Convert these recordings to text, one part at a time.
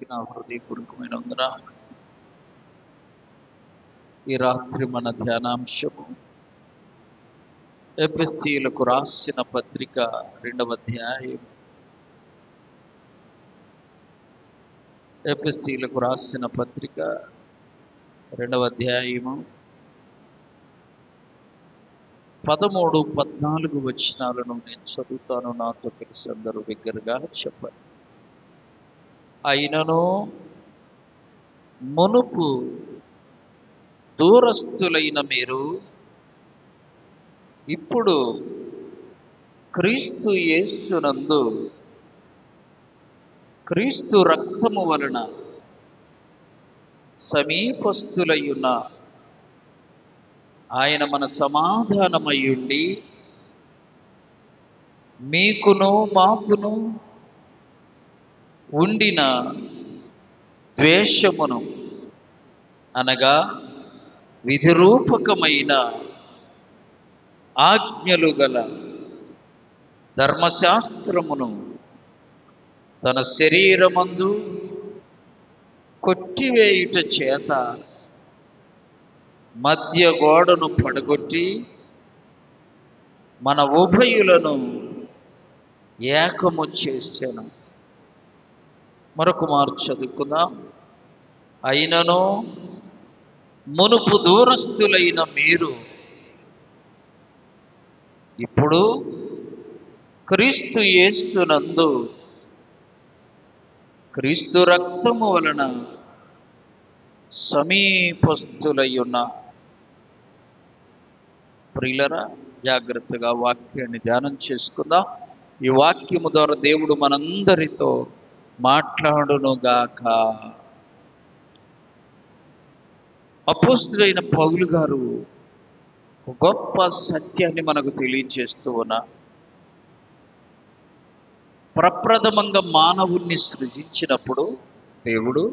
నా హృదయపూర్వకమైన వందనాలు. ఈ రాత్రి మన ధ్యానాంశము ఎఫెసీయులకు రాసిన పత్రిక 2వ అధ్యాయం. ఎఫెసీయులకు రాసిన పత్రిక 2వ అధ్యాయము 13, 14 వచనాలను నేను చదువుతాను. నాతో కలిసి అందరూ బిగ్గరగా చెప్పండి. అయినను మునుపు దూరస్తులైన మీరు ఇప్పుడు క్రీస్తు యేసునందు క్రీస్తు రక్తము వలన సమీపస్థులయ్యున్న ఆయన మన సమాధానమయ్యుండి మీకును మాకును ఉండిన ద్వేషమును అనగా విధిరూపకమైన ఆజ్ఞలు గల ధర్మశాస్త్రమును తన శరీరమందు కొట్టివేయుట చేత మధ్య గోడను పడగొట్టి మన ఉభయులను ఏకము చేసెను. మరొక మారు చదువుకుందాం. అయినను మునుపు దూరస్తులైన మీరు ఇప్పుడు క్రీస్తు యేసునందు క్రీస్తు రక్తము వలన సమీపస్థులయ్యున్న. ప్రియులరా, జాగ్రత్తగా వాక్యాన్ని ధ్యానం చేసుకుందాం. ఈ వాక్యము ద్వారా దేవుడు మనందరితో మాట్లాడునుగాక. అపోస్తులైన పౌలు గారు గొప్ప సత్యాన్ని మనకు తెలియజేస్తూ ఉన్నారు. ప్రప్రథమంగా మానవుణ్ణి సృజించినప్పుడు దేవుడు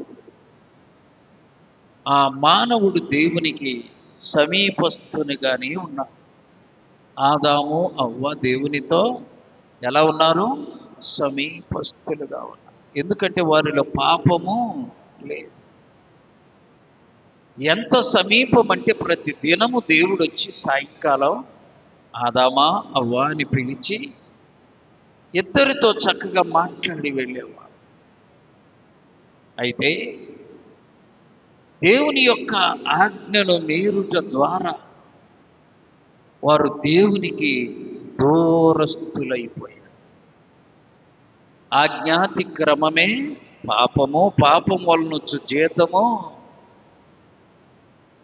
ఆ మానవుడు దేవునికి సమీపస్థునిగానే ఉన్నారు. ఆదాము అవ్వ దేవునితో ఎలా ఉన్నారు? సమీపస్థులుగా ఉన్నారు. ఎందుకంటే వారిలో పాపము లేదు. ఎంత సమీపం అంటే ప్రతి దినము దేవుడు వచ్చి సాయంకాలం ఆదామా అవ్వ అని పిలిచి ఇద్దరితో చక్కగా మాట్లాడి వెళ్ళేవాడు. అయితే దేవుని యొక్క ఆజ్ఞను మీరుట ద్వారా వారు దేవునికి దూరస్తులైపోయారు. ఆజ్ఞాతిక్రమమే పాపము, పాపం వలన వచ్చు జీతము.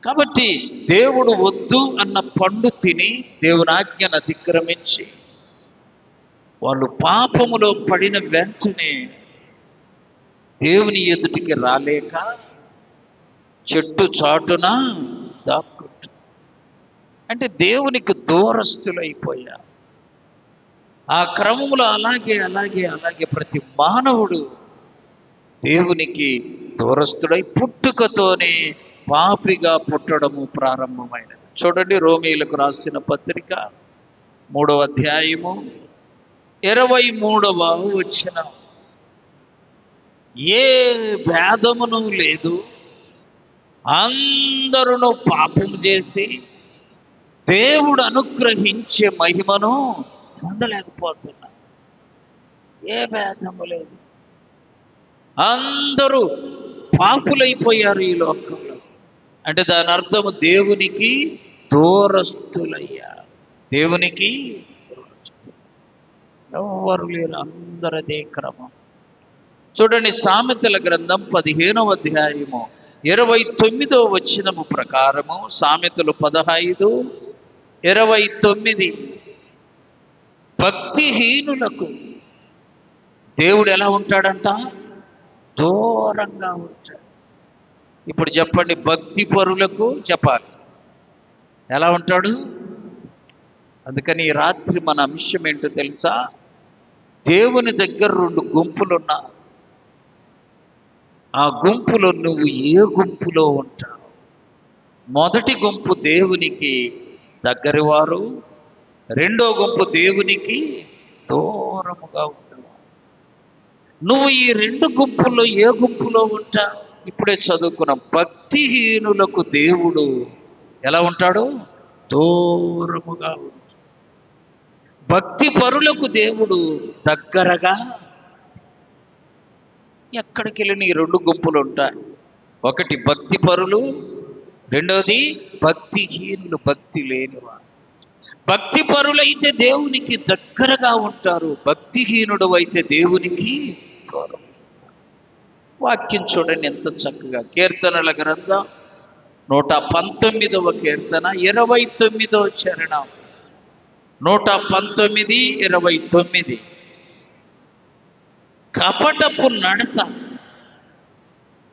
కాబట్టి దేవుడు వద్దు అన్న పండు తిని దేవుని ఆజ్ఞను అతిక్రమించి వాళ్ళు పాపములో పడిన వెంటనే దేవుని ఎదుటికి రాలేక చెట్టు చాటున దాక్కుంటు అంటే దేవునికి దూరస్తులైపోయారు. ఆ క్రమంలో అలాగే ప్రతి మానవుడు దేవునికి దూరస్తుడై పుట్టుకతోనే పాపిగా పుట్టడము ప్రారంభమైనది. చూడండి, రోమీయులకు రాసిన పత్రిక 3వ అధ్యాయము 23వ వచనం. ఏ భేదమును లేదు, అందరూ పాపం చేసి దేవుడు అనుగ్రహించే మహిమను పొందలేకపోతున్నారు. ఏ భేదము లేదు, అందరూ పాపులైపోయారు ఈ లోకంలో. అంటే దాని అర్థము దేవునికి దూరస్తులయ్యారు. దేవునికి ఎవరు లేరు, అందరదే క్రమం. చూడండి, సామెతల గ్రంథం 15వ అధ్యాయము 29వ వచనము ప్రకారము, సామెతలు 15:29, భక్తిహీనులకు దేవుడు ఎలా ఉంటాడంట? దూరంగా ఉంటాడు. ఇప్పుడు చెప్పండి, భక్తి పరులకు చెప్పాలి ఎలా ఉంటాడు? అందుకని ఈ రాత్రి మన అంశం ఏంటో తెలుసా? దేవుని దగ్గర 2 గుంపులున్నా, ఆ గుంపులో నువ్వు ఏ గుంపులో ఉంటావు? మొదటి గుంపు దేవునికి దగ్గరవారు, రెండో గుంపు దేవునికి దూరముగా ఉంటారు. నువ్వు ఈ రెండు గుంపుల్లో ఏ గుంపులో ఉంటావు? ఇప్పుడే చదువుకున్నాం. భక్తిహీనులకు దేవుడు ఎలా ఉంటాడు? దూరముగా ఉంటాడు. భక్తి పరులకు దేవుడు దగ్గరగా. ఎక్కడికి వెళ్ళిన ఈ రెండు గుంపులు ఉంటాయి. ఒకటి భక్తి పరులు, రెండవది భక్తిహీనులు, భక్తి లేనివారు. భక్తి పరులైతే దేవునికి దగ్గరగా ఉంటారు, భక్తిహీనుడు అయితే దేవునికి దూరం. వాక్యం చూడండి ఎంత చక్కగా. కీర్తనల గ్రంథం 119వ కీర్తన 29వ చరణం. 119, 29. కపటపు నడత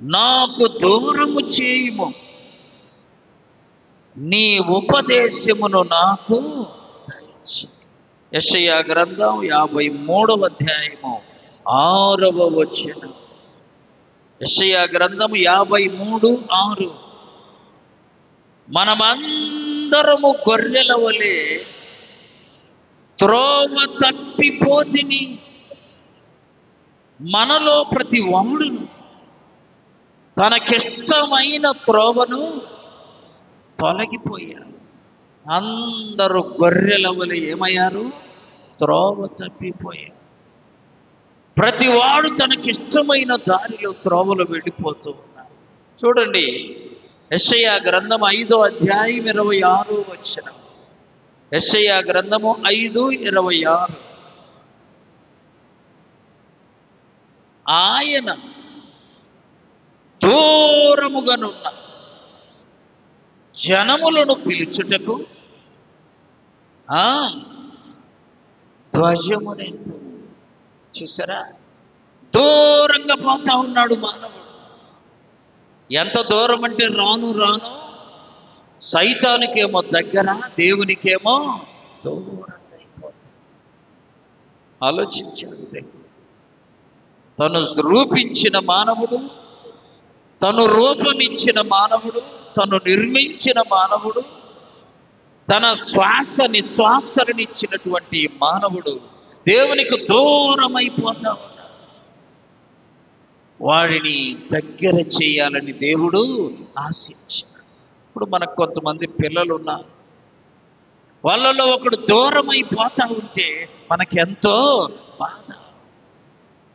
నాకు దూరము చేయుము, నీ ఉపదేశమును నాకు దయచేయి. యెషయా గ్రంథం 53వ అధ్యాయము 6వ వచనం. యెషయా గ్రంథం 53:6. మనమందరము గొర్రెల వలె త్రోవ తప్పిపోతిని, మనలో ప్రతి వాడును తనకిష్టమైన త్రోవను తొలగిపోయారు. అందరూ గొర్రెల వలె ఏమయ్యారు? త్రోవ తప్పిపోయారు. ప్రతివాడు తనకిష్టమైన దారిలో త్రోవలు వెళ్ళిపోతూ ఉన్నారు. చూడండి, యెషయా గ్రంథం 5వ అధ్యాయం 26వ వచనం. యెషయా గ్రంథము 5:26. ఆయన దూరముగానున్న జనములను పిలుచుటకు ధ్వజమునెత్తు. చూసారా? దూరంగా పోతా ఉన్నాడు మానవుడు. ఎంత దూరం అంటే రాను రాను సైతానికేమో దగ్గర, దేవునికేమో దూరంగా అయిపోతుంది. ఆలోచించాడు దేవుడు. తను రూపించిన మానవుడు, తను రూపమిచ్చిన మానవుడు, తను నిర్మించిన మానవుడు, తన శ్వాస నిశ్వాసనిచ్చినటువంటి మానవుడు దేవునికి దూరం అయిపోతా ఉన్నాడు. వాడిని దగ్గర చేయాలని దేవుడు ఆశించాడు. ఇప్పుడు మనకు కొంతమంది పిల్లలు ఉన్నారు, వాళ్ళలో ఒకడు దూరం అయిపోతా ఉంటే మనకెంతో బాధ.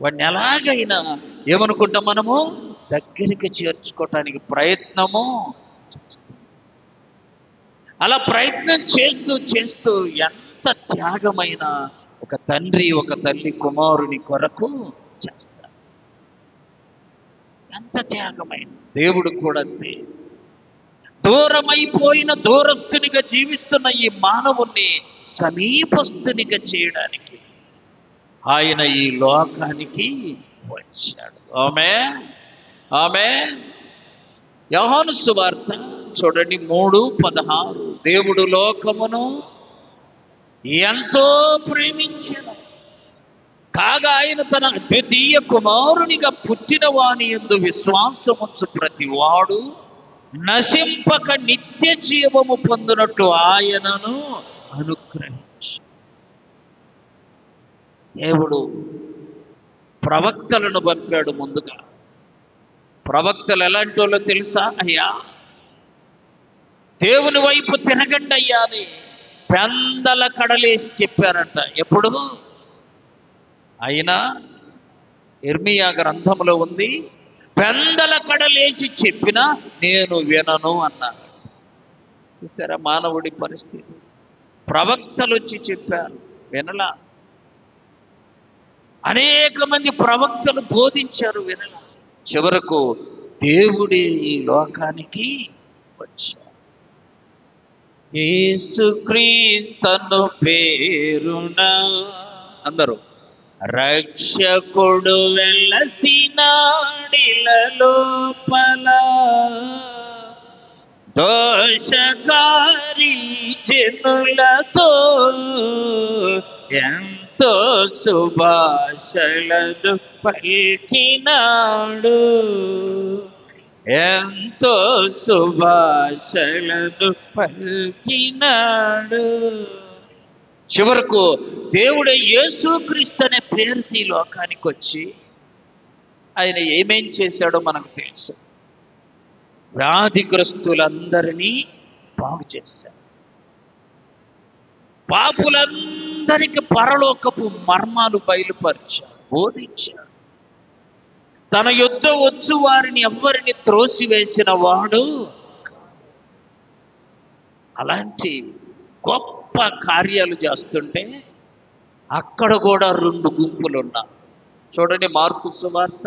వాడిని ఎలాగైనా ఏమనుకుంటాం? మనము దగ్గరికి చేర్చుకోవటానికి ప్రయత్నము చేస్తాం. అలా ప్రయత్నం చేస్తూ చేస్తూ ఎంత త్యాగమైన ఒక తండ్రి, ఒక తల్లి కుమారుని కొరకు చేస్తారు. ఎంత త్యాగమైన. దేవుడు కూడా అంతే. దూరమైపోయిన దూరస్తునిగా జీవిస్తున్న ఈ మానవుణ్ణి సమీపస్తునిగా చేయడానికి ఆయన ఈ లోకానికి వచ్చాడు. ఆమేన్, ఆమేన్. యోహాను సువార్త చూడండి 3:16. దేవుడు లోకమును ఎంతో ప్రేమించెను, కాగా ఆయన తన ద్వితీయ కుమారునిగా పుట్టిన వాని యందు విశ్వాసముంచు ప్రతివాడు నశింపక నిత్య జీవము పొందునట్టు ఆయనను అనుగ్రహించు. దేవుడు ప్రవక్తలను పంపాడు ముందుగా. ప్రవక్తలు ఎలాంటి వాళ్ళో తెలుసా? అయ్యా దేవుని వైపు తిరగండి అయ్యా అని పెందల కడలేసి చెప్పారంట. ఎప్పుడు? అయినా ఇర్మియా గ్రంథంలో ఉంది, పెందల కడలేసి చెప్పినా నేను వినను అన్నాడు. చూసారా మానవుడి పరిస్థితి? ప్రవక్తలు వచ్చి చెప్పారు, వినలా. అనేక మంది ప్రవక్తలు బోధించారు, వినలా. చివరకు దేవుడే ఈ లోకానికి వచ్చాడు. యేసుక్రీస్తు పేరున అందరూ రక్షకుడు వెలసినాడిలోపల దోషకారి జనులతో ఎంతో శుభాషలను పలికినాడు, ఎంతో శుభాషలను పలికినాడు. చివరకు దేవుడే యేసుక్రీస్తు అనే పేరుతో ఈ లోకానికి వచ్చి ఆయన ఏమేం చేశాడో మనకు తెలుసు. వ్యాధిగ్రస్తులందరినీ బాగు చేశాడు. పాపులందరికీ పరలోకపు మర్మాలు బయలుపరిచాడు, బోధించాడు. తన యుద్ధ వచ్చు వారిని ఎవ్వరిని త్రోసివేసిన వాడు. అలాంటి గొప్ప కార్యాలు చేస్తుంటే అక్కడ కూడా 2 గుంపులు ఉన్నా. చూడండి, మార్కు సువార్త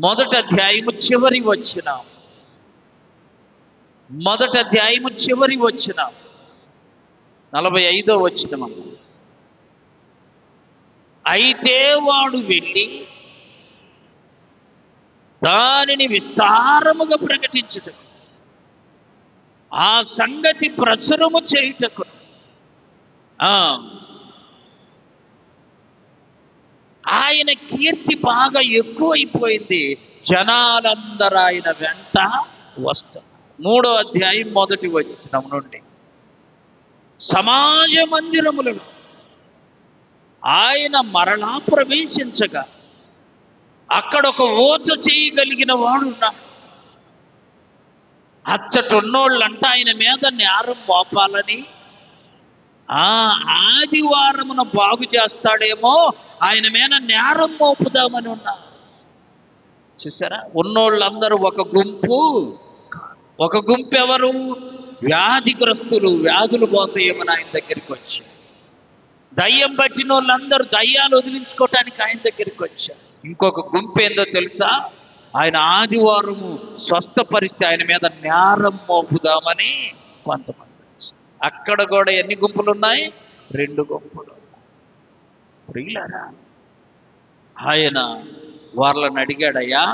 1వ అధ్యాయము చివరి వచనం. 1వ అధ్యాయము చివరి వచనం 45వ వచనం. అయితే వాడు వెళ్ళి దానిని విస్తారముగా ప్రకటించుటకు, ఆ సంగతి ప్రచురము చేయుటకు ఆయన కీర్తి బాగా ఎక్కువైపోయింది. జనాలందరూ ఆయన వెంట వస్తారు. 3వ అధ్యాయం 1వ వచనం నుండి సమాజ మందిరములలో ఆయన మరలా ప్రవేశించగా అక్కడ ఒక ఓచ చేయగలిగిన వాడు ఉన్నాడు. అచ్చటున్నోళ్ళంట ఆయన మీద నేరం మోపాలని, ఆదివారమున బాగు చేస్తాడేమో ఆయన మీద నేరం మోపుదామని ఉన్నారు. చూసారా, ఉన్నోళ్ళందరూ ఒక గుంపు ఎవరు? వ్యాధిగ్రస్తులు. వ్యాధులు పోతాయేమని ఆయన దగ్గరికి వచ్చారు. దయ్యం పట్టిన వాళ్ళందరూ దయ్యాలు వదిలించుకోవటానికి ఆయన దగ్గరికి వచ్చారు. ఇంకొక గుంపు ఏందో తెలుసా? ఆయన ఆదివారము స్వస్థపరిస్తే ఆయన మీద నేరం మోపుదామని కొంతమంది. అక్కడ కూడా ఎన్ని గుంపులు ఉన్నాయి? 2 గుంపులు. ప్రియులారా, ఆయన వాళ్ళని అడిగాడయ్యా,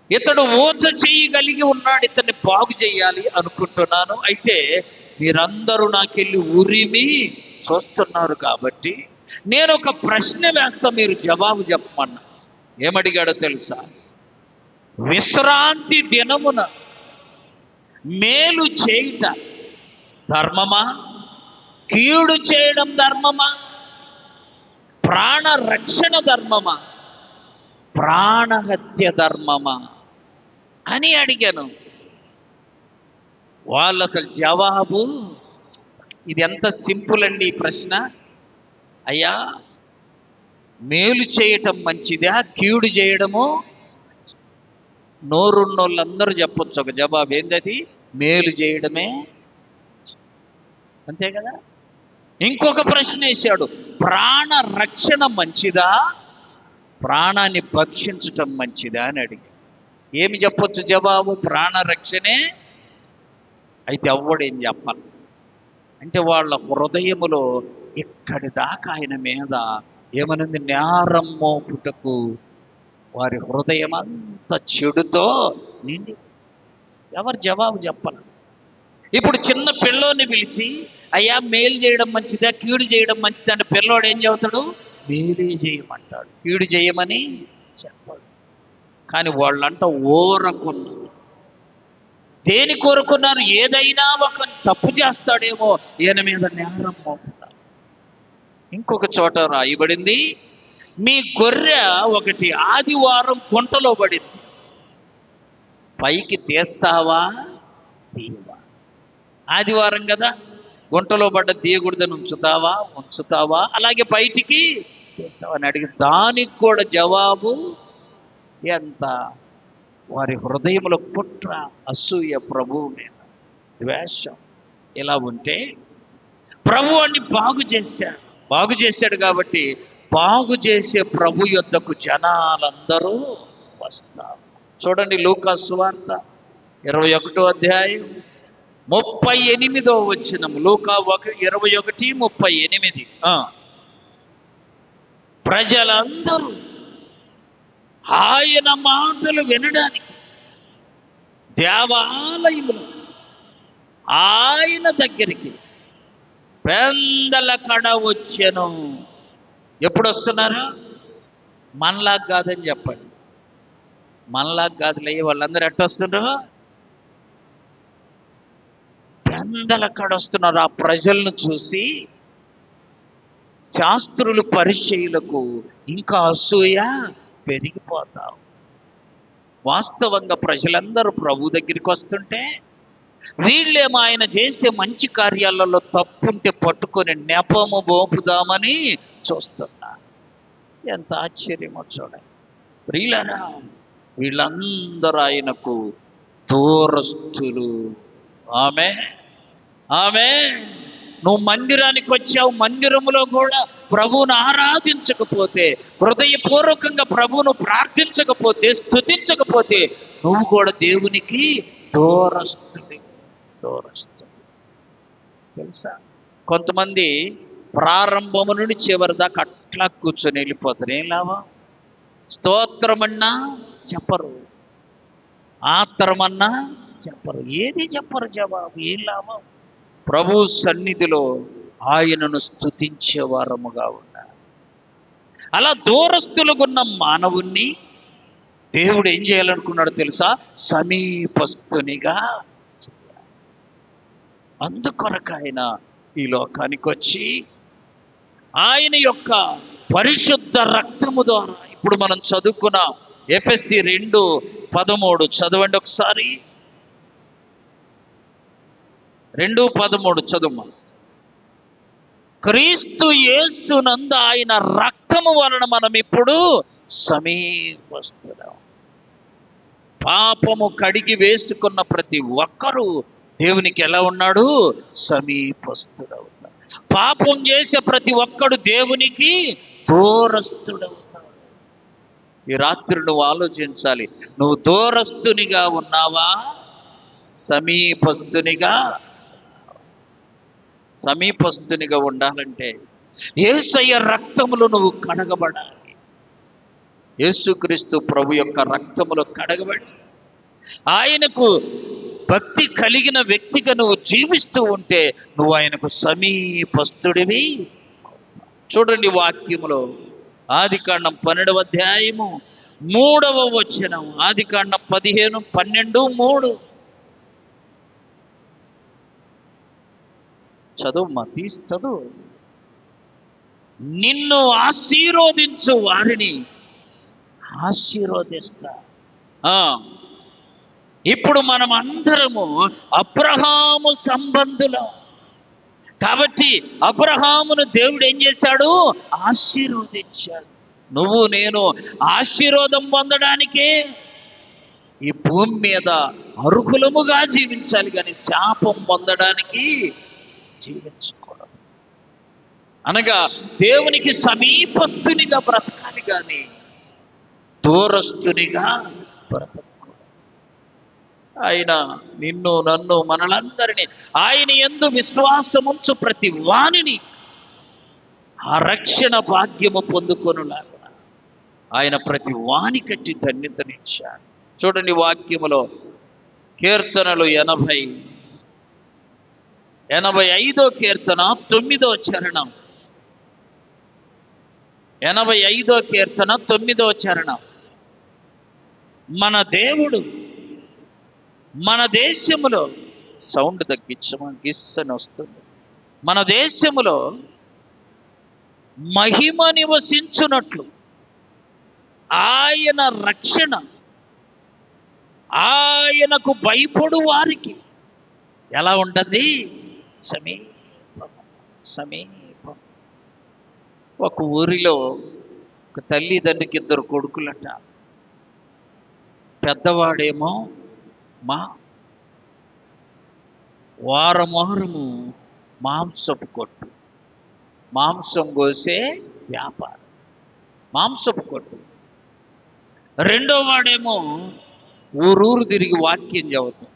ఇతడు ఓచ చేయగలిగి ఉన్నాడు, ఇతన్ని బాగు చేయాలి అనుకుంటున్నాను. అయితే మీరందరూ నాకెళ్ళి ఉరిమి చూస్తున్నారు కాబట్టి నేను ఒక ప్రశ్న వేస్తా, మీరు జవాబు చెప్పమన్నా. ఏమడిగాడో తెలుసా? విశ్రాంతి దినమున మేలు చేయుట ధర్మమా, కీడు చేయడం ధర్మమా, ప్రాణ రక్షణ ధర్మమా, ప్రాణహత్య ధర్మమా అని అడిగాను. వాళ్ళు అసలు జవాబు, ఇది ఎంత సింపుల్ అండి ఈ ప్రశ్న. అయ్యా, మేలు చేయటం మంచిదా, కీడు చేయడము? నోరున్నోళ్ళందరూ చెప్పొచ్చు ఒక జవాబు. ఏంటది? మేలు చేయడమే. అంతే కదా. ఇంకొక ప్రశ్న వేశాడు, ప్రాణ రక్షణ మంచిదా, ప్రాణాన్ని భక్షించటం మంచిదా అని అడిగి. ఏమి చెప్పొచ్చు జవాబు? ప్రాణ రక్షణే. అయితే అవ్వడేం చెప్పాలి అంటే వాళ్ళ హృదయములో ఇక్కడి దాకా ఆయన మీద ఏమనుంది? నేరం మోపుటకు వారి హృదయం అంత చెడుతో నిండి. ఎవరు జవాబు చెప్పాలి? ఇప్పుడు చిన్న పిల్లోని పిలిచి, అయ్యా మేలు చేయడం మంచిదా, కీడు చేయడం మంచిదా అంటే పిల్లోడు ఏం చెబుతాడు? మేలే చేయమంటాడు, కీడు చేయమని చెప్పాడు. కానీ వాళ్ళంట ఊరకున్నారు. దేని కోరుకున్నారు? ఏదైనా ఒక తప్పు చేస్తాడేమో ఈయన మీద నేరం మోపుతారు. ఇంకొక చోట రాయబడింది, మీ గొర్రె ఒకటి ఆదివారం గుంటలో పడింది, పైకి తీస్తావా తీయవా? ఆదివారం కదా, గుంటలో పడ్డ తీయకూడదని ఉంచుతావా, అలాగే బయటికి తీస్తావా అని అడిగి. దానికి కూడా జవాబు ఎంత? వారి హృదయంలో కుట్ర, అసూయ, ప్రభువు మీద ద్వేషం. ఇలా ఉంటే ప్రభువుని బాగు చేశాడు కాబట్టి బాగు చేసే ప్రభు యొద్దకు జనాలందరూ వస్తారు. చూడండి, లూకా సువార్త 21వ అధ్యాయం 38వ వచనం. లూకా 21:38. ప్రజలందరూ ఆయన మాటలు వినడానికి దేవాలయములో ఆయన దగ్గరికి పెందల కడ వచ్చెను. ఎప్పుడు వస్తున్నారా? మనలాగా కాదని చెప్పండి. మనలాగా కాదులే, వాళ్ళందరూ ఎట్టొస్తున్నారు? పెందల కడ వస్తున్నారు. ఆ ప్రజలను చూసి శాస్త్రులు పరిచయులకు ఇంకా అసూయ పెరిగిపోతావు. వాస్తవంగా ప్రజలందరూ ప్రభు దగ్గరికి వస్తుంటే వీళ్ళేమో ఆయన చేసే మంచి కార్యాలలో తప్పుంటే పట్టుకొని నెపము మోపుదామని చూస్తున్నారు. ఎంత ఆశ్చర్యమో చూడండి ప్రియులారా. వీళ్ళందరూ ఆయనకు దూరస్తులు. ఆమె ఆమె నువ్వు మందిరానికి వచ్చావు, మందిరములో కూడా ప్రభువును ఆరాధించకపోతే, హృదయపూర్వకంగా ప్రభువును ప్రార్థించకపోతే, స్తుతించకపోతే నువ్వు కూడా దేవునికి దూరస్తుడి. తెలుసా, కొంతమంది ప్రారంభము నుండి చివరి దాకా అట్లా కూర్చొని వెళ్ళిపోతారు. ఏం లాభం? స్తోత్రమన్నా చెప్పరు, ఆత్రమన్నా చెప్పరు, ఏది చెప్పరు జవాబు. ఏం లాభం? ప్రభు సన్నిధిలో ఆయనను స్తుతించే వారముగా ఉన్నారు. అలా దూరస్తులుగున్న మానవుణ్ణి దేవుడు ఏం చేయాలనుకున్నాడు తెలుసా? సమీపస్తునిగా. అందుకొరకు ఆయన ఈ లోకానికి వచ్చి ఆయన యొక్క పరిశుద్ధ రక్తము ద్వారా, ఇప్పుడు మనం చదువుకున్న ఎఫెసీ 2:13 చదవండి ఒకసారి. 2:13 చదువు. క్రీస్తు యేసునందు ఆయన రక్తము వలన మనం ఇప్పుడు సమీపస్తులం. పాపము కడిగి వేసుకున్న ప్రతి ఒక్కరూ దేవునికి ఎలా ఉన్నాడు? సమీపస్తుడవుతాడు. పాపం చేసే ప్రతి ఒక్కడు దేవునికి దూరస్తుడవుతాడు. ఈ రాత్రి నువ్వు ఆలోచించాలి, నువ్వు దూరస్తునిగా ఉన్నావా, సమీపస్తునిగా? సమీపస్తునిగా ఉండాలంటే యేసయ్య రక్తములో నువ్వు కడగబడాలి. యేసుక్రీస్తు ప్రభు యొక్క రక్తములో కడగబడి ఆయనకు భక్తి కలిగిన వ్యక్తిగా నువ్వు జీవిస్తూ ఉంటే నువ్వు ఆయనకు సమీపస్తుడివి. చూడండి వాక్యములో ఆదికాండం 12వ అధ్యాయము 3వ వచనం. ఆదికాండం 15:12-3 చదువు, తీసి చదువు. నిన్ను ఆశీర్వదించు వారిని ఆశీర్వదిస్తా. ఇప్పుడు మనం అందరము అబ్రహాము సంబంధులం కాబట్టి అబ్రహామును దేవుడు ఏం చేశాడు? ఆశీర్వదించాడు. నువ్వు నేను ఆశీర్వాదం పొందడానికే ఈ భూమి మీద అర్హులముగా జీవించాలి, కానీ శాపం పొందడానికి జీవించకూడదు. అనగా దేవునికి సమీపస్తునిగా బ్రతకాలి, కానీ దూరస్తునిగా బ్రతకూడదు. ఆయన నిన్ను, నన్ను, మనలందరినీ ఆయన యందు విశ్వాసముంచు ప్రతి వానిని ఆ రక్షణ భాగ్యము పొందుకొనులాగా ఆయన ప్రతి వాని కట్టి ధన్యతనిచ్చాడు. చూడండి వాక్యములో కీర్తనలు 85వ కీర్తన 9వ చరణం. 85వ కీర్తన 9వ చరణం. మన దేవుడు మన దేశములో, సౌండ్ తగ్గించమా, గిస్సని వస్తుంది. మన దేశములో మహిమ నివసించున్నట్లు ఆయన రక్షణ ఆయనకు భయపడు వారికి ఎలా ఉంటుంది? సమీపం. ఒక ఊరిలో ఒక తల్లిదండ్రికి 2 కొడుకులట. పెద్దవాడేమో వారము మాంసపు కొట్టు, మాంసం కోసే వ్యాపారం, మాంసపు కొట్టు. రెండో వాడేమో ఊరూరు తిరిగి వాక్యం చదువుతాం.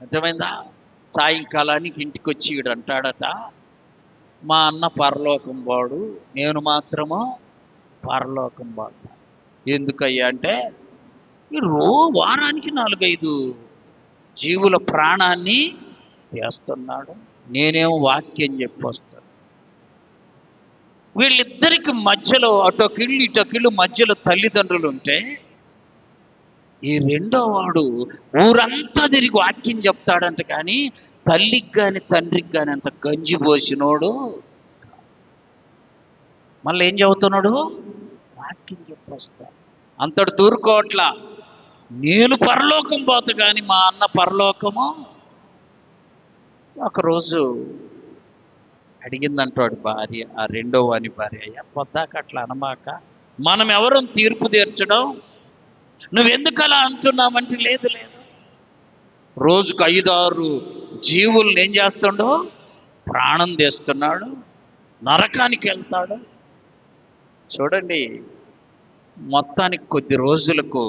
నిజమైందా? సాయంకాలానికి ఇంటికి వచ్చి ఈడు అంటాడట, మా అన్న పరలోకం పోడు, నేను మాత్రమో పరలోకం పోతా. ఎందుకయ్యా అంటే వారానికి 4-5 జీవుల ప్రాణాన్ని తీస్తున్నాడు, నేనేమో వాక్యం చెప్పి వస్తాను. వీళ్ళిద్దరికి మధ్యలో అటొకిళ్ళు ఇటొకిళ్ళు మధ్యలో తల్లిదండ్రులు ఉంటే, ఈ రెండో వాడు ఊరంతా తిరిగి వాక్యం చెప్తాడంట, కానీ తల్లికి కానీ తండ్రికి కానీ అంత గంజి పోసినోడు. మళ్ళీ ఏం చదువుతున్నాడు? వాక్యం చెప్పొస్తాడు. అంతటి తూరుకోట్ల నేను పరలోకం పోతా కానీ మా అన్న పరలోకము. ఒకరోజు అడిగిందంటాడు భార్య, ఆ రెండో వాని భార్య, అయ్యా పొద్దాక అట్లా అనమాక, మనం ఎవరం తీర్పు తీర్చడం, నువ్వెందుకు అలా అంటున్నావంటే, లేదు లేదు, రోజుకు 5-6 జీవుల్ని ఏం చేస్తుండో ప్రాణం తీస్తున్నాడు, నరకానికి వెళ్తాడు. చూడండి, మొత్తానికి కొద్ది రోజులకు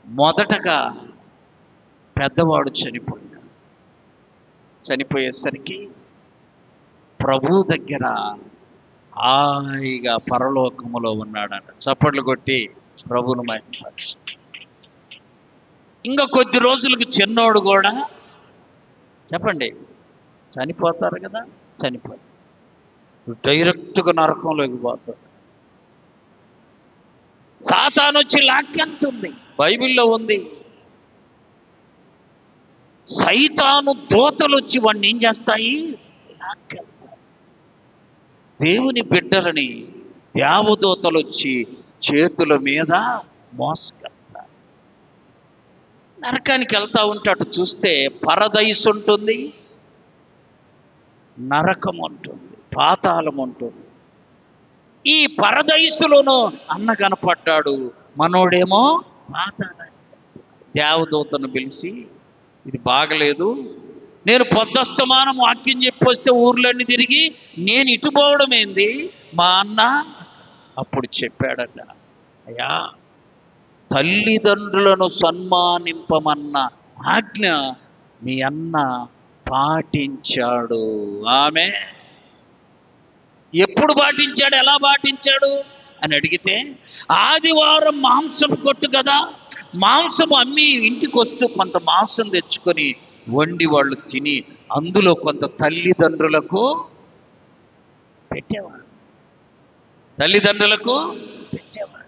మొదటగా పెద్దవాడు చనిపోయాడు. చనిపోయేసరికి ప్రభు దగ్గర హాయిగా పరలోకములో ఉన్నాడట. చప్పట్లు కొట్టి ప్రభువును మహిమపరచు. ఇంకా కొద్ది రోజులకు చిన్నోడు కూడా చెప్పండి చనిపోతారు కదా, చనిపోతారు, డైరెక్ట్గా నరకంలోకి పోతాడు. సాతాను వచ్చి లాక్కెళ్తుంది. బైబిల్లో ఉంది, సైతాను దూతలు వచ్చి వాడిని ఏం చేస్తాయి? లాక్కెళ్తాయి. దేవుని బిడ్డలని దేవదూతలు వచ్చి చేతుల మీద మోసుకెళ్తారు. నరకానికి వెళ్తా ఉంటే అటు చూస్తే పరదైస్ ఉంటుంది, నరకం ఉంటుంది, పాతాళం ఉంటుంది. ఈ పరదైసులోనూ అన్న కనపడ్డాడు, మనోడేమో పాతాళానికి. దేవదూతను పిలిచి, ఇది బాగలేదు, నేను పొద్దస్తమానం వాక్యం చెప్పొస్తే ఊర్లన్నీ తిరిగి నేను ఇటు పోవడం ఏంది, మా అన్న. అప్పుడు చెప్పాడట, అయ్యా తల్లిదండ్రులను సన్మానింపమన్న ఆజ్ఞ మీ అన్న పాటించాడు. ఆమె ఎప్పుడు పాటించాడు, ఎలా పాటించాడు అని అడిగితే, ఆదివారం మాంసం కొట్టు కదా, మాంసం అమ్మి ఇంటికి వస్తూ కొంత మాంసం తెచ్చుకొని వండి వాళ్ళు తిని అందులో కొంత తల్లిదండ్రులకు పెట్టేవాడు. తల్లిదండ్రులకు పెట్టేవాడు.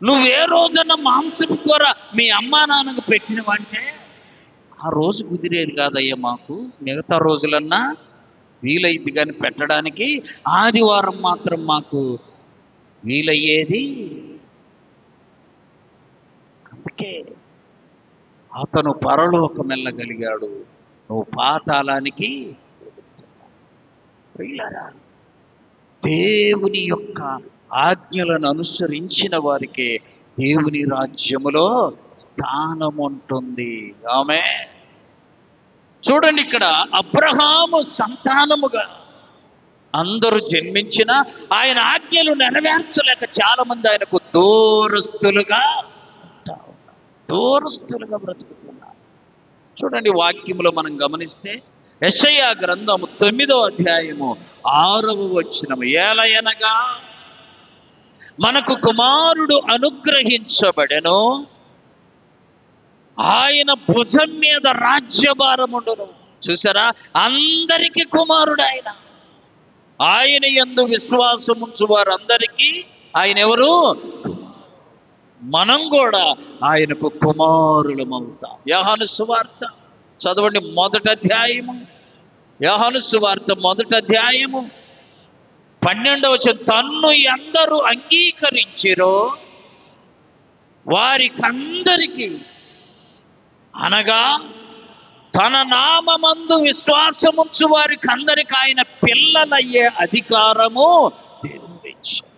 నువ్వే రోజన్నా మాంసం కూర మీ అమ్మా నాన్నకు పెట్టినవంటే, ఆ రోజు కుదిరేది కాదయ్యా మాకు, మిగతా రోజులన్నా వీలైద్ది కానీ పెట్టడానికి, ఆదివారం మాత్రం మాకు వీలయ్యేది. అందుకే అతను పరలోకం వెళ్ళగలిగాడు, నువ్వు పాతాళానికి వెళ్ళారా. దేవుని యొక్క ఆజ్ఞలను అనుసరించిన వారికి దేవుని రాజ్యములో స్థానం ఉంటుంది. ఆమె చూడండి, ఇక్కడ అబ్రహాము సంతానముగా అందరూ జన్మించిన ఆయన ఆజ్ఞలు నెరవేర్చలేక చాలా మంది ఆయనకు దూరస్తులుగా బ్రతుకుతున్నారు. చూడండి, వాక్యములో మనం గమనిస్తే యెషయా గ్రంథము 9వ అధ్యాయము 6వ వచనము, ఏలయనగా మనకు కుమారుడు అనుగ్రహించబడెను, ఆయన భుజం మీద రాజ్యభారముండును. చూసారా, అందరికీ కుమారుడు ఆయన. ఆయన యందు విశ్వాసముంచు వారందరికీ ఆయన ఎవరు? మనం కూడా ఆయనకు కుమారులమవుతాం. యోహాను సువార్త చదవండి, 1వ అధ్యాయము. యోహాను సువార్త 1వ అధ్యాయము 12వ వచనం, తన్ను ఎందరూ అంగీకరించిరో వారికందరికీ, అనగా తన నామమందు విశ్వాసముంచు వారికి అందరికి ఆయన పిల్లలయ్యే అధికారము దేవుడు ఇచ్చాడు.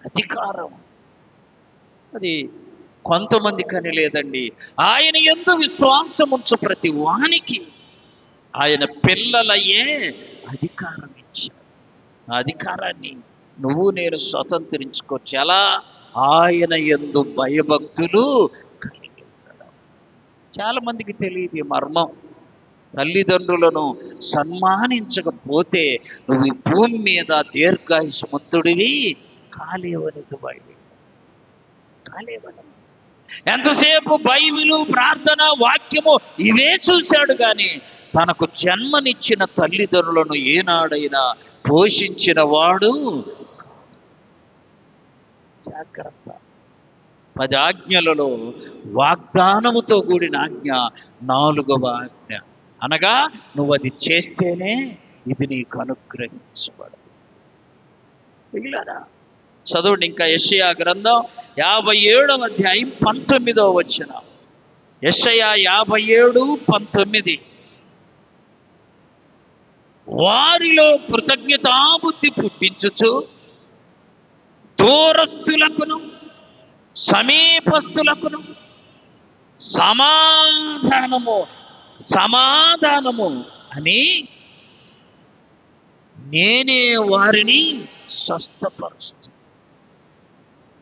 అధికారము అది కొంతమంది కని లేదండి. ఆయన యందు విశ్వాసముంచు ప్రతి వానికి ఆయన పిల్లలయ్యే అధికారం ఇచ్చాడు. ఆ అధికారాన్ని నువ్వు నేను స్వతంత్రించుకోవచ్చు. ఎలా? ఆయన యందు భయభక్తులు కలిగి ఉండడం. చాలా మందికి తెలియదు ఈ మర్మం. తల్లిదండ్రులను సన్మానించకపోతే నువ్వు ఈ భూమి మీద దీర్ఘాయుష్మంతుడివి కాలేవలేదు. కాలేవడం. ఎంతసేపు బైబిలు, ప్రార్థన, వాక్యము ఇవే చూశాడు కానీ తనకు జన్మనిచ్చిన తల్లిదండ్రులను ఏనాడైనా పోషించిన వాడు. జాగ్రత్త. 10 ఆజ్ఞలలో వాగ్దానముతో కూడిన ఆజ్ఞ 4వ ఆజ్ఞ, అనగా నువ్వు అది చేస్తేనే ఇది నీకు అనుగ్రహించబడదు. మిగిలారా చదవండి ఇంకా యెషయా గ్రంథం 57వ అధ్యాయం 19వ వచనం. యెషయా 57:19. వారిలో కృతజ్ఞతాబుద్ధి పుట్టించుచు దూరస్తులకును సమీపస్తులకును సమాధానము సమాధానము అని నేనే వారిని స్వస్థపరుస్తాను.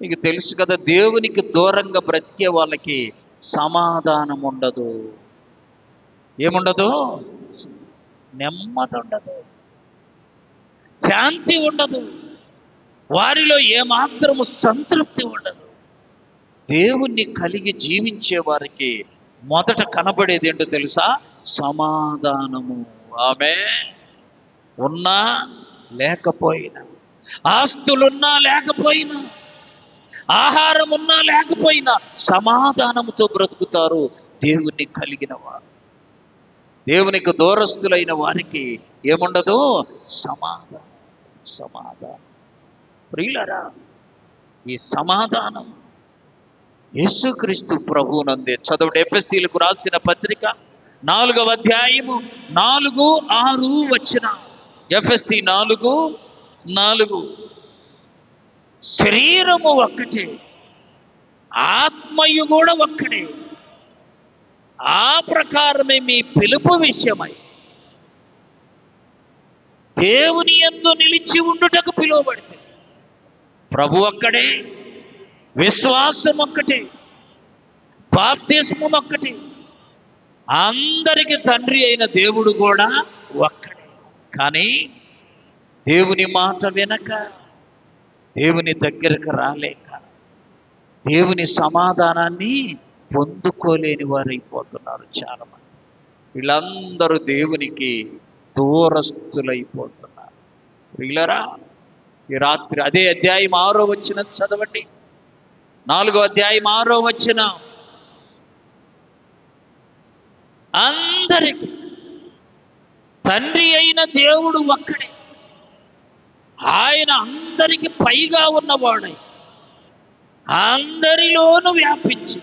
మీకు తెలుసు కదా, దేవునికి దూరంగా బ్రతికే వాళ్ళకి సమాధానం ఉండదు. ఏముండదు? నెమ్మది ఉండదు, శాంతి ఉండదు, వారిలో ఏమాత్రము సంతృప్తి ఉండదు. దేవుణ్ణి కలిగి జీవించే వారికి మొదట కనబడేది ఏంటో తెలుసా? సమాధానము. ఆమె ఉన్నా లేకపోయినా, ఆస్తులున్నా లేకపోయినా, ఆహారం ఉన్నా లేకపోయినా సమాధానముతో బ్రతుకుతారు దేవుణ్ణి కలిగిన వారు. దేవునికి దూరస్తులైన వారికి ఏముండదు? సమాధానం. సమాధానం ప్రియులారా, ఈ సమాధానం యేసుక్రీస్తు ప్రభువునందే. చదవండి ఎఫెసీయులకు రాసిన పత్రిక 4వ అధ్యాయము 4-6 వచనం. ఎఫెసీ 4:4. శరీరము ఒక్కటే, ఆత్మయు కూడా ఒక్కడే. ఆ ప్రకారమే మీ పిలుపు విషయమై దేవుని యందు నిలిచి ఉండుటకు పిలువబడితే ప్రభు ఒక్కడే, విశ్వాసం ఒక్కటే, బాప్తిస్మం ఒక్కటే, అందరికి తండ్రి అయిన దేవుడు కూడా ఒక్కడే. కానీ దేవుని మాట వినక, దేవుని దగ్గరకు రాలేక, దేవుని సమాధానాన్ని పొందుకోలేని వారైపోతున్నారు చాలామంది. వీళ్ళందరూ దేవునికి దూరస్తులైపోతున్నారు. వీళ్ళరా ఈ రాత్రి అదే అధ్యాయం 6వ వచనం చదవండి. 4వ అధ్యాయం 6వ వచనం. అందరికీ తండ్రి అయిన దేవుడు ఒక్కడే, ఆయన అందరికి పైగా ఉన్నవాడై అందరిలోనూ వ్యాపించి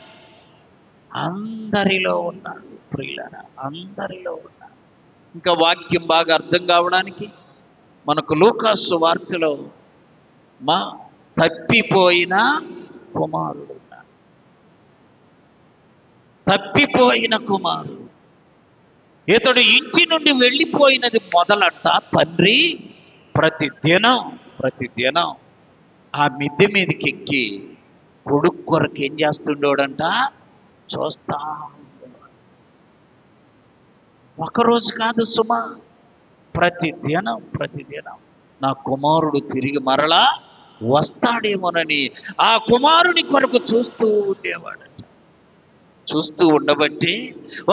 అందరిలో ఉన్నాడు. ప్రియులారా, అందరిలో ఉన్నాడు. ఇంకా వాక్యం బాగా అర్థం కావడానికి మనకు లూకాసు వార్తలో తప్పిపోయిన కుమారుడు ఉన్నాడు. తప్పిపోయిన కుమారుడు. ఇతడు ఇంటి నుండి వెళ్ళిపోయినది మొదలట. తండ్రి ప్రతిదినం ఆ మిద్దె మీదకి ఎక్కి కొడుకు కొరకు ఏం చేస్తుండోడంట? చూస్తా ఉండేవాడు. ఒకరోజు కాదు సుమా, ప్రతిదినం నా కుమారుడు తిరిగి మరలా వస్తాడేమోనని ఆ కుమారుని కొరకు చూస్తూ ఉండేవాడట. చూస్తూ ఉండబట్టి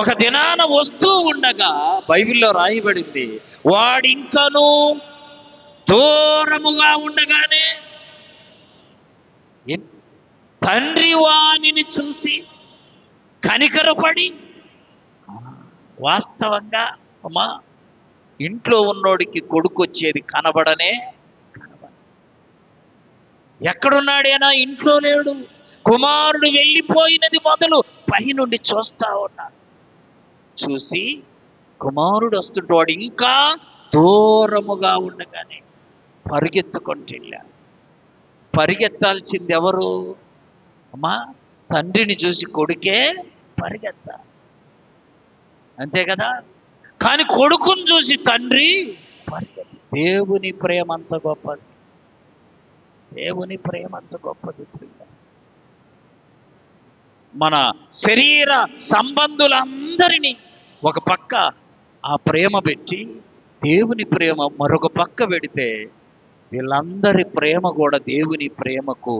ఒక దినాన వస్తూ ఉండగా బైబిల్లో రాయబడింది, వాడింకను దూరముగా ఉండగానే తండ్రి వానిని చూసి కనికరపడి, వాస్తవంగా అమ్మా ఇంట్లో ఉన్నోడికి కొడుకు వచ్చేది కనబడనే. ఎక్కడున్నాడేనా? ఇంట్లో లేడు. కుమారుడు వెళ్ళిపోయినది మొదలు పైనుండి చూస్తా ఉన్నాడు. చూసి కుమారుడు వస్తుంటాడు, ఇంకా దూరముగా ఉండగానే పరిగెత్తుకుంటూ వెళ్ళాడు. పరిగెత్తాల్సింది ఎవరు? అమ్మా తండ్రిని చూసి కొడుకే పరిగెత్తాలి, అంతే కదా. కానీ కొడుకుని చూసి తండ్రి పరిగెత్తాలి. దేవుని ప్రేమ అంత గొప్పది. దేవుని ప్రేమ అంత గొప్పది. మన శరీర సంబంధులందరినీ ఒక పక్క ఆ ప్రేమ పెట్టి దేవుని ప్రేమ మరొక పక్క పెడితే వీళ్ళందరి ప్రేమ కూడా దేవుని ప్రేమకు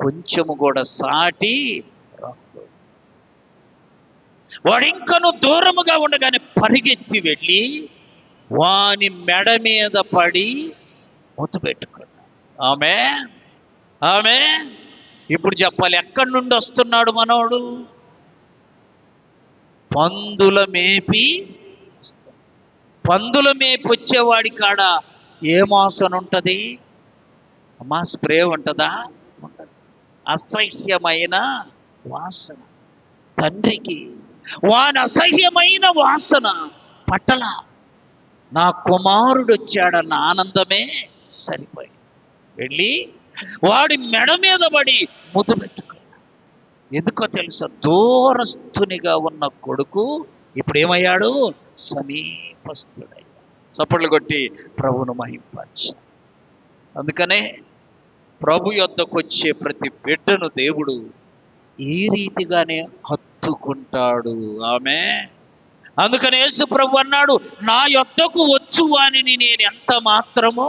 కొంచెము కూడా సాటి రాదు. వాడింకను దూరముగా ఉండగానే పరిగెత్తి వెళ్ళి వాని మెడ మీద పడి ముద్దు పెట్టుకున్నాడు. ఆమె ఇప్పుడు చెప్పాలి, ఎక్కడి నుండి వస్తున్నాడు మనోడు? పందుల మేపి. పందుల మేపొచ్చేవాడి కాడ ఏం వాసన ఉంటుంది అమ్మా? స్ప్రే ఉంటుందా? ఉండదు. అసహ్యమైన వాసన. తండ్రికి వాని అసహ్యమైన వాసన పట్టల. నా కుమారుడు వచ్చాడన్న ఆనందమే సరిపోయి వెళ్ళి వాడి మెడ మీద పడి ముద్దు పెట్టుకున్నాడు. ఎందుకో తెలుసా? దూరస్తునిగా ఉన్న కొడుకు ఇప్పుడు ఏమయ్యాడు? సమీపస్తుడయ్యాడు. చప్పట్లు కొట్టి ప్రభువును మహింపరచు. అందుకనే ప్రభు యొద్దకు వచ్చే ప్రతి బిడ్డను దేవుడు ఈ రీతిగానే హత్తుకుంటాడు. ఆమె అందుకనే యేసు ప్రభు అన్నాడు, నా యొద్దకు వచ్చు వానిని నేను ఎంత మాత్రమో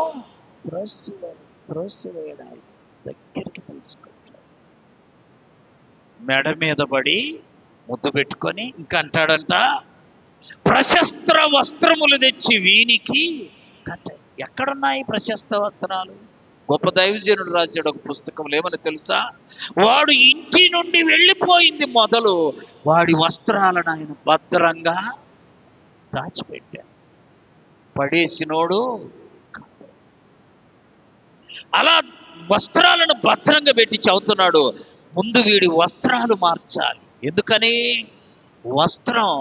త్రోసివేయడానికి దగ్గరికి తీసుకుంటాడు. మెడ మీద పడి ముద్దు పెట్టుకొని ఇంకా అంటాడంట, ప్రశస్త్ర వస్త్రములు తెచ్చి వీనికి కట్ట. ఎక్కడున్నాయి ప్రశస్త వస్త్రాలు? గొప్ప దైవజనుడు రాశాడు ఒక పుస్తకంలో. ఏమని తెలుసా? వాడు ఇంటి నుండి వెళ్ళిపోయింది మొదలు వాడి వస్త్రాలను ఆయన భద్రంగా దాచిపెట్టాడు. పడేసినోడు అలా వస్త్రాలను భద్రంగా పెట్టి చదువుతున్నాడు. ముందు వీడి వస్త్రాలు మార్చాలి. ఎందుకని? వస్త్రం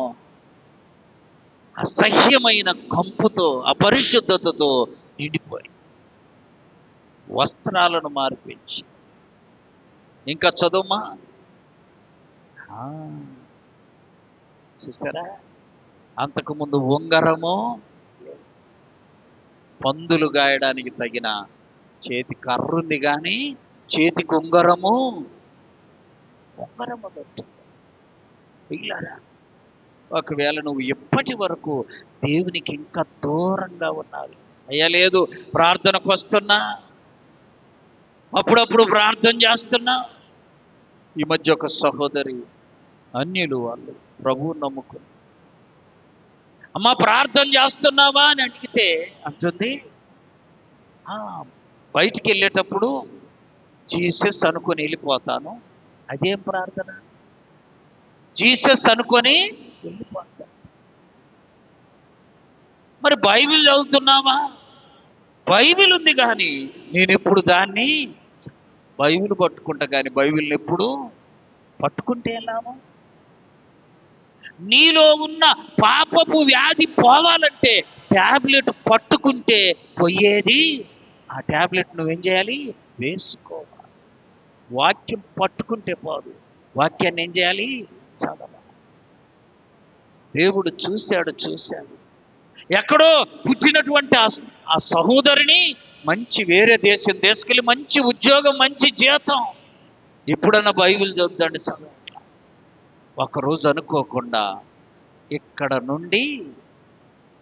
అసహ్యమైన కంపుతో అపరిశుద్ధతతో నిండిపోయి వస్త్రాలను మార్పించి ఇంకా చదువుమా. చూసారా? అంతకుముందు ఉంగరము, పందులు గాయడానికి తగిన చేతి కర్రుంది కానీ చేతికి ఉంగరము పెట్టు. పిల్లరా, ఒకవేళ నువ్వు ఎప్పటి వరకు దేవునికి ఇంకా దూరంగా ఉన్నావు, అయ్యా లేదు ప్రార్థనకు వస్తున్నా, అప్పుడప్పుడు ప్రార్థన చేస్తున్నా. ఈ మధ్య ఒక సహోదరి అన్యులు వాళ్ళు ప్రభువు నమ్ముకుని, అమ్మ ప్రార్థన చేస్తున్నావా అని అడిగితే అంటుంది, బయటికి వెళ్ళేటప్పుడు జీసస్ అనుకొని వెళ్ళిపోతాను. అదేం ప్రార్థన? జీసస్ అనుకొని వెళ్ళిపోతాను. మరి బైబిల్ చదువుతున్నావా? బైబిల్ ఉంది కానీ నేను ఎప్పుడు దాన్ని బైబిల్ పట్టుకుంటా కానీ బైబిల్ని ఎప్పుడు పట్టుకుంటే ఎలామో? నీలో ఉన్న పాపపు వ్యాధి పోవాలంటే ట్యాబ్లెట్ పట్టుకుంటే పోయేది. ఆ ట్యాబ్లెట్ నువ్వేం చేయాలి? వేసుకోవాలి. వాక్యం పట్టుకుంటే పోదు. వాక్యాన్ని ఏం చేయాలి? చదవాలి. దేవుడు చూశాడు. ఎక్కడో పుట్టినటువంటి ఆ సహోదరిని మంచి వేరే దేశం తీసుకెళ్ళి మంచి ఉద్యోగం, మంచి జీతం, ఎప్పుడన్నా బైబిల్ చదువుతాడు, చదవ. ఒకరోజు అనుకోకుండా ఇక్కడ నుండి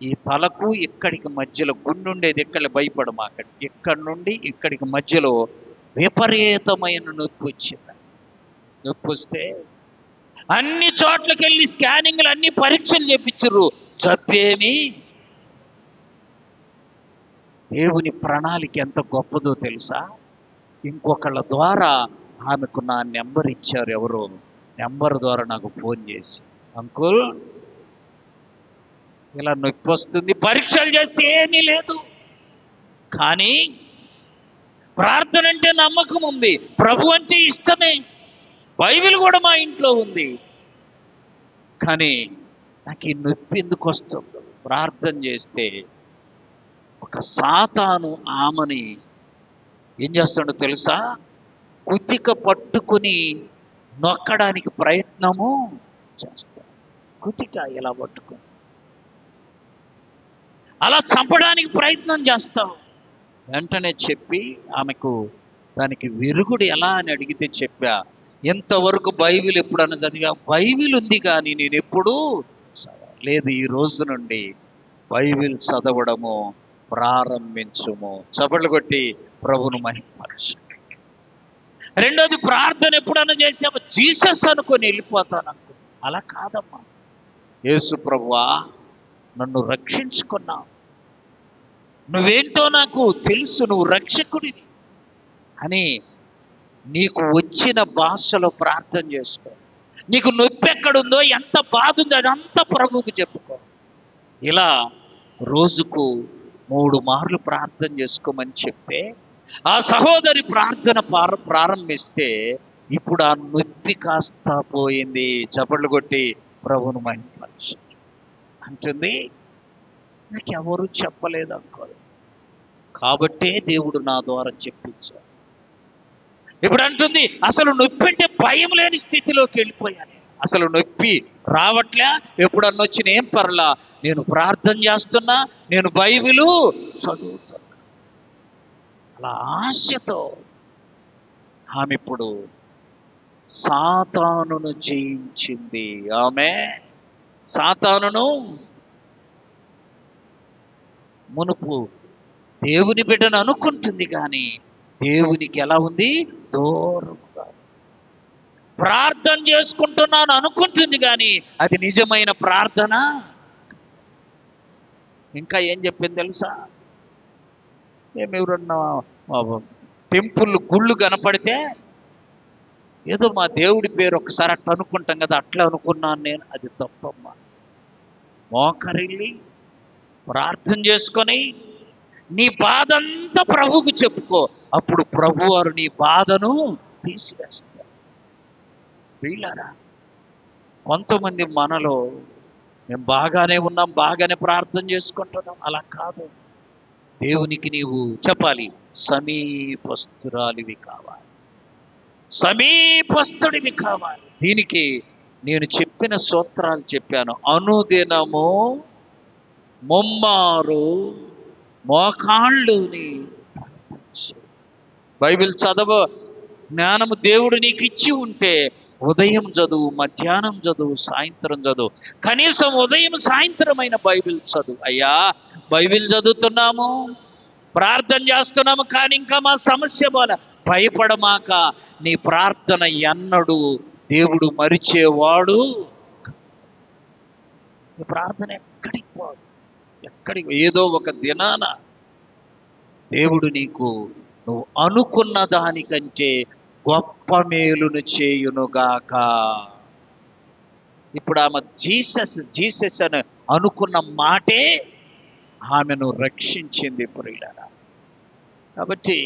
ఈ తలకు ఇక్కడికి మధ్యలో గుండుండేది, ఇక్కడ భయపడమాకండి, ఇక్కడి నుండి ఇక్కడికి మధ్యలో విపరీతమైన నొప్పి వచ్చింది. నొప్పి వస్తే అన్ని చోట్లకి వెళ్ళి స్కానింగ్లు అన్ని పరీక్షలు చేపించరు, జబ్బేమి. దేవుని ప్రణాళిక ఎంత గొప్పదో తెలుసా? ఇంకొకళ్ళ ద్వారా ఆమెకు నా నెంబర్ ఇచ్చారు. ఎవరో నెంబర్ ద్వారా నాకు ఫోన్ చేసి, అంకుల్ ఇలా నొప్పి వస్తుంది, పరీక్షలు చేస్తే ఏమీ లేదు, కానీ ప్రార్థన అంటే నమ్మకం ఉంది, ప్రభు అంటే ఇష్టమే, బైబిల్ కూడా మా ఇంట్లో ఉంది, కానీ నాకు ఈ నొప్పి ఎందుకు వస్తుందో? ప్రార్థన చేస్తే ఒక సాతాను ఆమెని ఏం చేస్తాడో తెలుసా? కుతిక పట్టుకుని నొక్కడానికి ప్రయత్నము చేస్తాడు. కుతిక ఇలా పట్టుకొని అలా చంపడానికి ప్రయత్నం చేస్తావు. వెంటనే చెప్పి ఆమెకు దానికి విరుగుడు ఎలా అని అడిగితే చెప్పా, ఇంతవరకు బైబిల్ ఎప్పుడన్నా చదివా? బైబిల్ ఉంది కానీ నేను ఎప్పుడూ లేదు. ఈ రోజు నుండి బైబిల్ చదవడము ప్రారంభించుము. చప్పట్లు కొట్టి ప్రభువును మహిమపరచు. రెండోది, ప్రార్థన ఎప్పుడన్నా చేసామో జీసస్ అనుకొని వెళ్ళిపోతాను అనుకో. అలా కాదమ్మా. యేసు ప్రభువా, నన్ను రక్షించుకున్నావు, నువ్వేంటో నాకు తెలుసు, నువ్వు రక్షకుడివి అని నీకు వచ్చిన భాషలో ప్రార్థన చేసుకో. నీకు నొప్పి ఎక్కడుందో, ఎంత బాధ ఉందో అదంతా ప్రభువుకు చెప్పుకో. ఇలా రోజుకు 3 మార్లు ప్రార్థన చేసుకోమని చెప్తే ఆ సహోదరి ప్రార్థన ప్రారంభిస్తే ఇప్పుడు ఆ నొప్పి కాస్త పోయింది. చప్పట్లు కొట్టి ప్రభువును మహిమపరచండి అంటుంది. నాకు ఎవరు చెప్పలేదు అనుకోదు, కాబట్టే దేవుడు నా ద్వారా చెప్పించాడు. ఇప్పుడు అంటుంది, అసలు నొప్పి అంటే భయం లేని స్థితిలోకి వెళ్ళిపోయాను. అసలు నొప్పి రావట్లే, ఎప్పుడన్నా వచ్చిన ఏం పర్లా, నేను ప్రార్థన చేస్తున్నా, నేను బైబిలు చదువుతున్నా. అలా ఆశతో ఆమె ఇప్పుడు సాతానును జయించింది. ఆమె సాతానును మునుపు దేవుని బిడ్డను అనుకుంటుంది, కానీ దేవునికి ఎలా ఉంది? దూరంగా. ప్రార్థన చేసుకుంటున్నాను అనుకుంటుంది, కానీ అది నిజమైన ప్రార్థన. ఇంకా ఏం చెప్పింది తెలుసా? ఎవరన్నా టెంపుల్ గుళ్ళు కనపడితే ఏదో మా దేవుడి పేరు ఒకసారి అట్లా అనుకుంటాం కదా, అట్లా అనుకున్నాను నేను. అది తప్పమ్మా. మోకరిల్లి ప్రార్థన చేసుకొని నీ బాధంతా ప్రభువుకు చెప్పుకో, అప్పుడు ప్రభువారు నీ బాధను తీసివేస్తారు. వీళ్ళారా, కొంతమంది మనలో మేము బాగానే ఉన్నాం, బాగానే ప్రార్థన చేసుకుంటున్నాం. అలా కాదు. దేవునికి నీవు చెప్పాలి, సమీపస్తురాలివి కావాలి, సమీపస్తుడివి కావాలి. దీనికి నేను చెప్పిన సూత్రాలు చెప్పాను. అనుదినము ముమ్మారు మోకాళ్ళుని బైబిల్ చదవ జ్ఞానము దేవుడు నీకు ఇచ్చి ఉంటే ఉదయం చదువు, మధ్యాహ్నం చదువు, సాయంత్రం చదువు. కనీసం ఉదయం సాయంత్రమైన బైబిల్ చదువు. అయ్యా బైబిల్ చదువుతున్నాము, ప్రార్థన చేస్తున్నాము, కానీ ఇంకా మా సమస్య పోలే. భయపడమాక, నీ ప్రార్థన ఎన్నడు దేవుడు మరిచేవాడు. నీ ప్రార్థన ఎక్కడికి పోదు, ఎక్కడికి ఏదో ఒక దినాన దేవుడు నీకు నువ్వు అనుకున్న దానికంటే గొప్ప మేలును చేయునుగాక. ఇప్పుడు ఆమె జీసస్ అని అనుకున్న మాటే ఆమెను రక్షించింది ప్రియులారా. కాబట్టి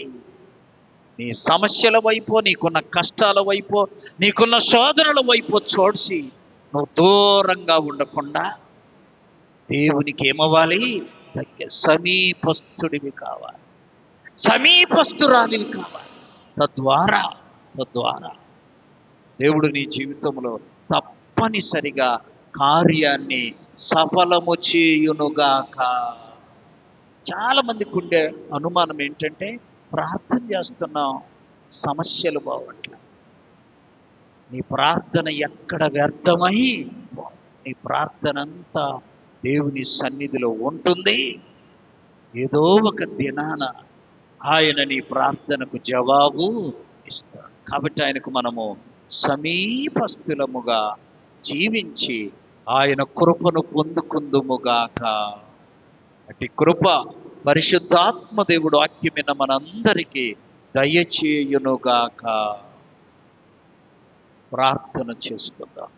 నీ సమస్యల వైపు, నీకున్న కష్టాల వైపు, నీకున్న శోధనల వైపు చూసి నువ్వు దూరంగా ఉండకుండా దేవునికి ఏమవ్వాలి? సమీపస్తుడివి కావాలి, సమీపస్తురాలివి కావాలి. తద్వారా దేవుడు నీ జీవితంలో తప్పనిసరిగా కార్యాన్ని సఫలము చేయునుగాక. చాలా మందికి ఉండే అనుమానం ఏంటంటే, ప్రార్థన చేస్తున్నాం, సమస్యలు బావట్లే. నీ ప్రార్థన ఎక్కడ వ్యర్థమై, నీ ప్రార్థన అంతా దేవుని సన్నిధిలో ఉంటుంది. ఏదో ఒక దినాన ఆయన నీ ప్రార్థనకు జవాబు ఇస్తాడు. కాబట్టి ఆయనకు మనము సమీపస్థులముగా జీవించి ఆయన కృపను పొందుకుందుముగాక. అట్టి కృప పరిశుద్ధాత్మ దేవుడు వాక్యమైన మనందరికీ దయచేయునుగాక. ప్రార్థన చేసుకుందాం.